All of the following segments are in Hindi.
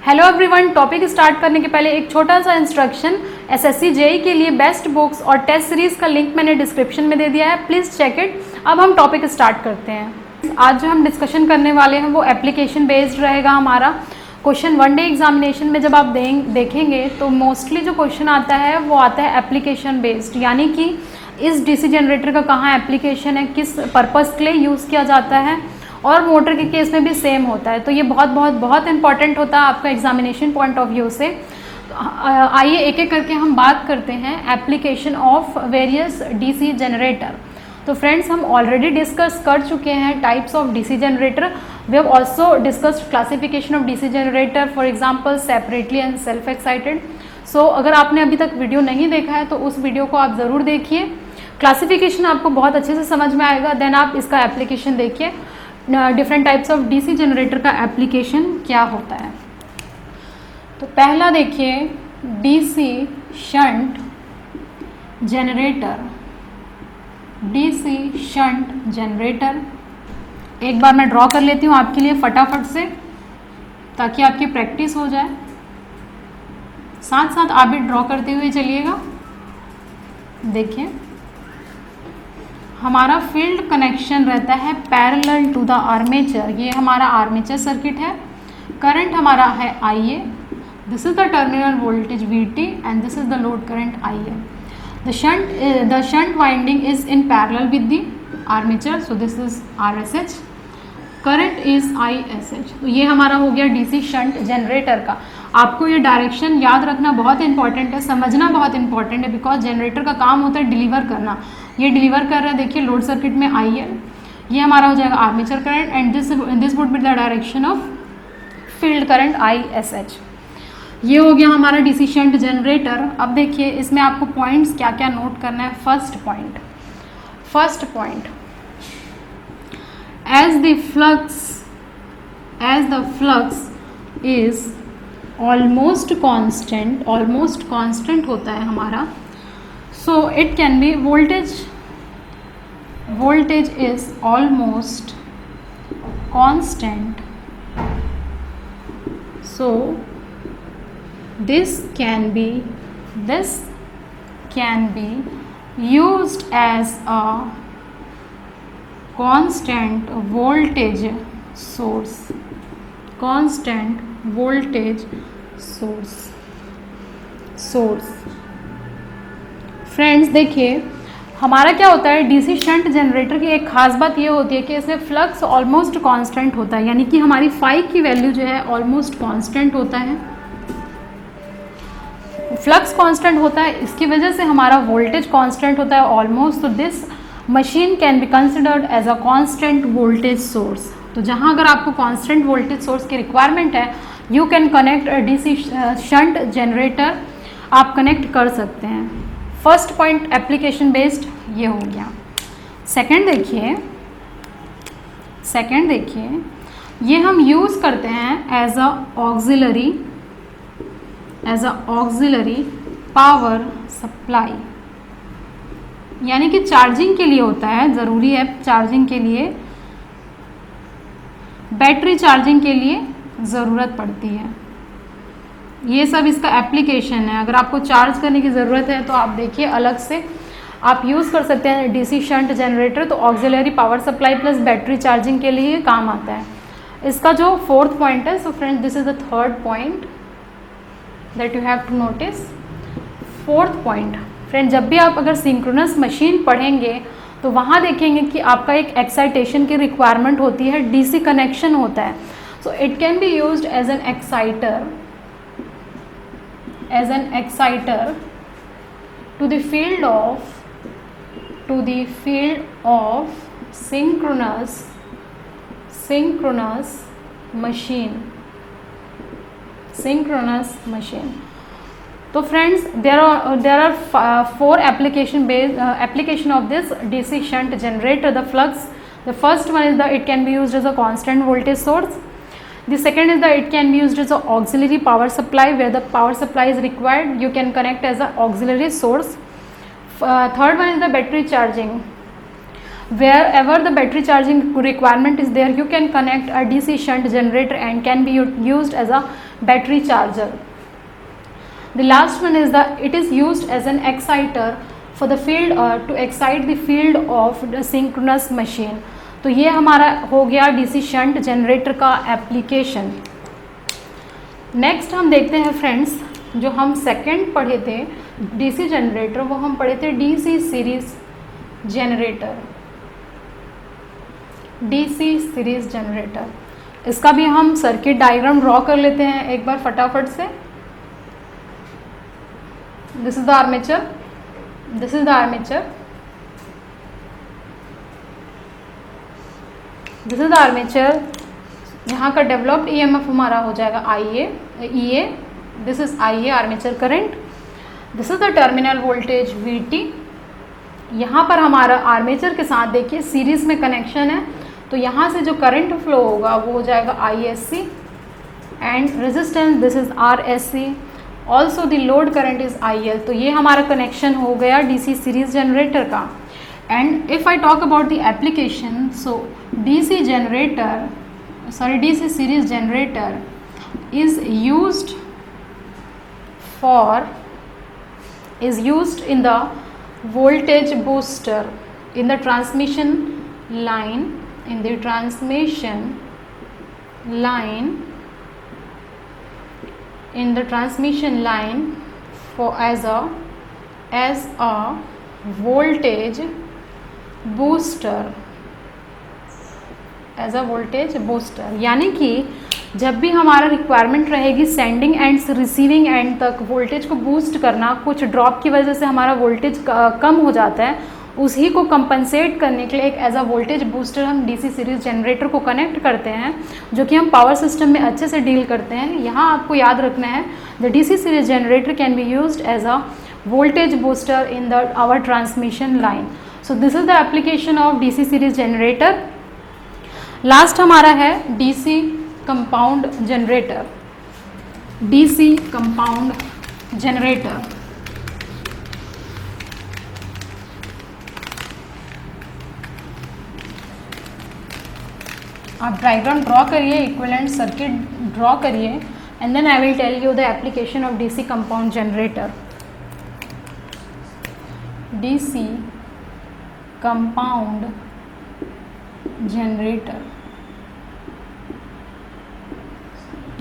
हेलो एवरीवन, टॉपिक स्टार्ट करने के पहले एक छोटा सा इंस्ट्रक्शन। एसएससी जेई के लिए बेस्ट बुक्स और टेस्ट सीरीज का लिंक मैंने डिस्क्रिप्शन में दे दिया है, प्लीज़ चेक इट। अब हम टॉपिक स्टार्ट करते हैं। आज जो हम डिस्कशन करने वाले हैं वो एप्लीकेशन बेस्ड रहेगा हमारा। क्वेश्चन वन डे एग्जामिनेशन में जब आप देखेंगे तो मोस्टली जो क्वेश्चन आता है वो आता है एप्लीकेशन बेस्ड, यानी कि इस डीसी जनरेटर का कहाँ एप्लीकेशन है, किस पर्पज़ के लिए यूज़ किया जाता है, और मोटर के केस में भी सेम होता है। तो ये बहुत बहुत बहुत इंपॉर्टेंट होता है आपका एग्जामिनेशन पॉइंट ऑफ व्यू से। आइए एक एक करके हम बात करते हैं application of various DC generator. तो फ्रेंड्स, हम ऑलरेडी डिस्कस कर चुके हैं types of DC generator. We have also discussed classification of DC generator, for example separately and self excited. So अगर आपने अभी तक वीडियो नहीं देखा है तो उस वीडियो को आप ज़रूर देखिए। क्लासिफिकेशन आपको बहुत अच्छे से समझ में आएगा, देन आप इसका एप्लीकेशन देखिए। Different types of DC generator का एप्लीकेशन क्या होता है। तो पहला देखिए, DC shunt generator. DC shunt generator एक बार मैं ड्रॉ कर लेती हूँ आपके लिए फटाफट से, ताकि आपकी प्रैक्टिस हो जाए। साथ साथ आप भी ड्रॉ करते हुए चलिएगा। देखिए, हमारा फील्ड कनेक्शन रहता है पैरेलल टू द आर्मेचर। ये हमारा आर्मेचर सर्किट है। करंट हमारा है IA, this is the terminal voltage VT and this is the load current IL। The shunt winding is in parallel with the armature, so this is RSH। Current is ISH। तो ये हमारा हो गया डीसी शंट जनरेटर का। आपको ये डायरेक्शन याद रखना बहुत इंपॉर्टेंट है, समझना बहुत इंपॉर्टेंट है, बिकॉज जनरेटर का काम होता है डिलीवर करना। ये डिलीवर कर रहा है, देखिए लोड सर्किट में IL, ये हमारा हो जाएगा armature current and this would be the direction of field current ISH। ये हो गया हमारा डीसी शंट जनरेटर। अब देखिए इसमें आपको पॉइंट्स क्या क्या नोट करना है। First point, as the flux is almost constant होता है हमारा, so it can be voltage is almost constant, so this can be used as a constant voltage source। Friends देखिए, हमारा क्या होता है, डीसी शंट जनरेटर की एक खास बात ये होती है कि इसमें फ्लक्स ऑलमोस्ट कांस्टेंट होता है, यानी कि हमारी फाई की वैल्यू जो है ऑलमोस्ट कांस्टेंट होता है। फ्लक्स कांस्टेंट होता है, इसकी वजह से हमारा वोल्टेज कांस्टेंट होता है ऑलमोस्ट। तो this machine can be considered as a constant voltage source. तो जहाँ अगर आपको कांस्टेंट वोल्टेज सोर्स की रिक्वायरमेंट है, you can connect DC shunt generator, आप कनेक्ट कर सकते हैं। फर्स्ट पॉइंट एप्लीकेशन बेस्ड ये हो गया। सेकंड देखिए, ये हम यूज़ करते हैं as a auxiliary power supply, यानी कि चार्जिंग के लिए होता है, ज़रूरी है चार्जिंग के लिए, बैटरी चार्जिंग के लिए ज़रूरत पड़ती है। ये सब इसका एप्लीकेशन है। अगर आपको चार्ज करने की ज़रूरत है तो आप देखिए अलग से आप यूज़ कर सकते हैं डीसी शंट जनरेटर। तो auxiliary power supply plus battery charging के लिए काम आता है। इसका जो फोर्थ पॉइंट है, so friends this is the third point that you have to notice. Fourth point friend, जब भी आप अगर सिंक्रोनस मशीन पढ़ेंगे तो वहाँ देखेंगे कि आपका एक एक्साइटेशन की रिक्वायरमेंट होती है, डीसी कनेक्शन होता है। So it can be used as an exciter to the field of synchronous machine। तो friends, there are four application of this DC shunt generator. The first one is that it can be used as a constant voltage source. The second is that it can be used as an auxiliary power supply, where the power supply is required, you can connect as an auxiliary source. Third one is the battery charging. Wherever the battery charging requirement is there, you can connect a DC shunt generator and can be used as a battery charger. The last one is it is used as an exciter for the field to excite the field of the synchronous machine. तो ये हमारा हो गया डीसी शंट जनरेटर का एप्लीकेशन. नेक्स्ट हम देखते हैं फ्रेंड्स, जो हम सेकंड पढ़े थे डीसी जनरेटर, वो हम पढ़े थे DC series generator. DC series generator, इसका भी हम सर्किट डायग्राम ड्रॉ कर लेते हैं एक बार फटाफट से. This is the armature, this is the armature, this is the armature. यहाँ का डेवलप्ड ईएमएफ हमारा हो जाएगा IA, this is IA armature current. This is the terminal voltage VT. यहाँ पर हमारा आर्मेचर के साथ देखिए सीरीज में कनेक्शन है, तो यहाँ से जो करंट फ्लो होगा वो हो जाएगा ISC and resistance this is RSC. Also the load current is IL. तो ये हमारा कनेक्शन हो गया डीसी सीरीज जनरेटर का. And if I talk about the application, so DC series generator is used in the voltage booster in the transmission line, for as a voltage booster. यानी कि जब भी हमारा रिक्वायरमेंट रहेगी सेंडिंग एंड से रिसीविंग एंड तक वोल्टेज को बूस्ट करना, कुछ ड्रॉप की वजह से हमारा वोल्टेज कम हो जाता है, उसी को कंपनसेट करने के लिए एक एज अ वोल्टेज बूस्टर हम डीसी सीरीज जनरेटर को कनेक्ट करते हैं, जो कि हम पावर सिस्टम में अच्छे से डील करते हैं. यहाँ आपको याद रखना है the DC series generator can be used as a voltage booster in our transmission line. So this is the application of DC series generator. Last हमारा है DC compound generator. DC compound generator, आप डायग्राम ड्रॉ करिए, इक्विवेलेंट सर्किट ड्रॉ करिए, and then I will tell you the application of DC compound generator. DC compound generator,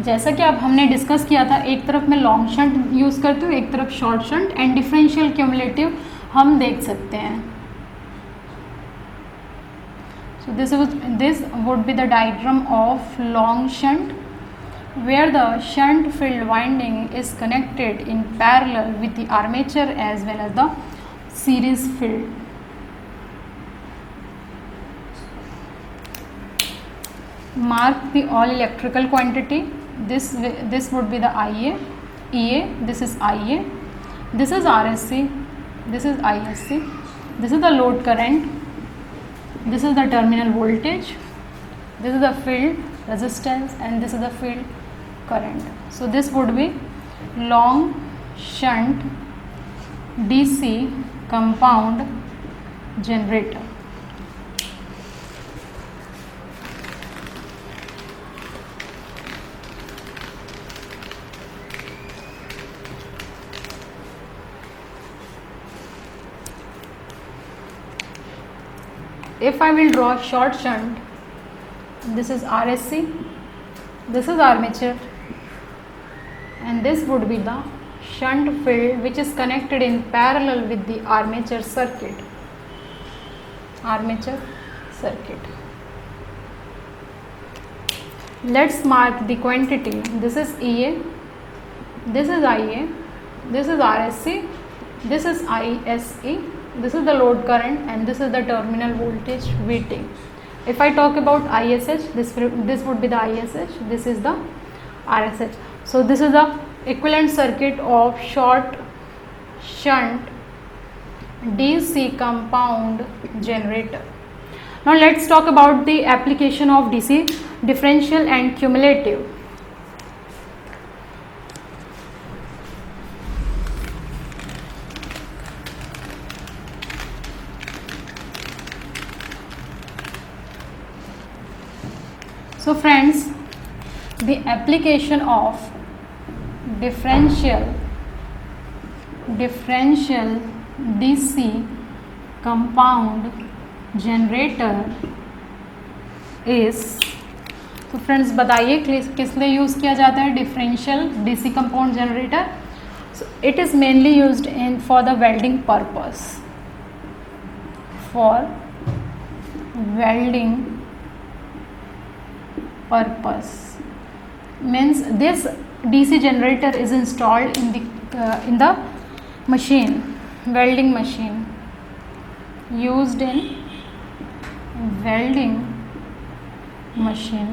जैसा कि अब हमने डिस्कस किया था, एक तरफ मैं लॉन्ग शंट यूज़ करती हूँ, एक तरफ short shunt, and differential cumulative हम देख सकते हैं. So this would be the diagram of long shunt, where the shunt field winding is connected in parallel with the armature as well as the series field. Mark the all electrical quantity. This would be the IA, EA. This is IA. This is RSC. This is ISC. This is the load current. This is the terminal voltage, this is the field resistance, and this is the field current. So this would be long shunt DC compound generator. If I will draw short shunt, this is RSC, this is armature, and this would be the shunt field which is connected in parallel with the armature circuit. Let's mark the quantity. This is EA, this is IA, this is RSC, this is ISE, this is the load current, and this is the terminal voltage VT. If I talk about ISH, this would be the ISH, this is the RSH. So this is the equivalent circuit of short shunt DC compound generator. Now let's talk about the application of DC differential and cumulative. So friends, the application of differential DC compound generator is, तो फ्रेंड्स बताइए किस लिए यूज़ किया जाता है differential DC compound generator? So it is mainly used in for the welding purpose, for welding purpose. Means this DC generator is installed in the machine, welding machine, used in welding machine.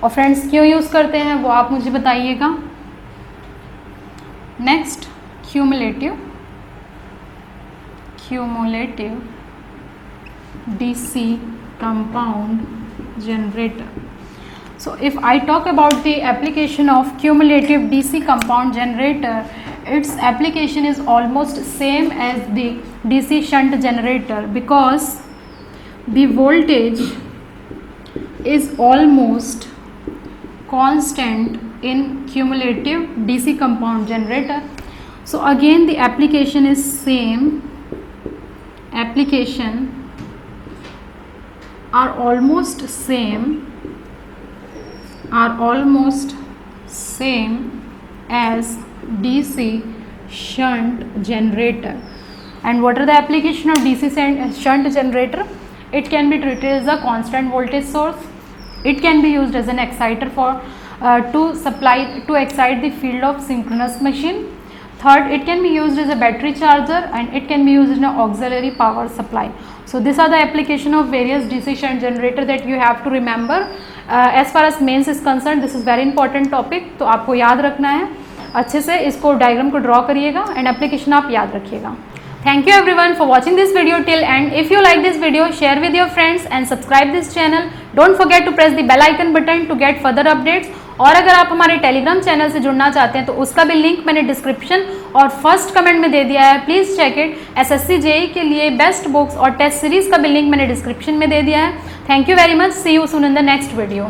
और फ्रेंड्स क्यों यूज़ करते हैं वो आप मुझे बताइएगा. Next cumulative DC compound generator. So if I talk about the application of cumulative DC compound generator, its application is almost same as the DC shunt generator because the voltage is almost constant in cumulative DC compound generator. So again the application is same, application are almost same as DC shunt generator. And what are the application of DC shunt generator? It can be treated as a constant voltage source. It can be used as an exciter for to excite the field of synchronous machine. Third, it can be used as a battery charger and it can be used in an auxiliary power supply. So these are the application of various DC shunt generator that you have to remember. As far as mains is concerned, this is very important topic. तो आपको याद रखना है अच्छे से, इसको डायग्राम को ड्रॉ करिएगा एंड एप्लीकेशन आप याद रखिएगा. Thank you everyone for watching this video till end. If you like this video, share with your friends and subscribe this channel. Don't forget to press the bell icon button to get further updates. और अगर आप हमारे टेलीग्राम चैनल से जुड़ना चाहते हैं तो उसका भी लिंक मैंने डिस्क्रिप्शन और फर्स्ट कमेंट में दे दिया है. Please check it. SSC JE के लिए बेस्ट बुक्स और टेस्ट सीरीज का भी लिंक मैंने डिस्क्रिप्शन में दे दिया है. Thank you very much. See you soon in the next video.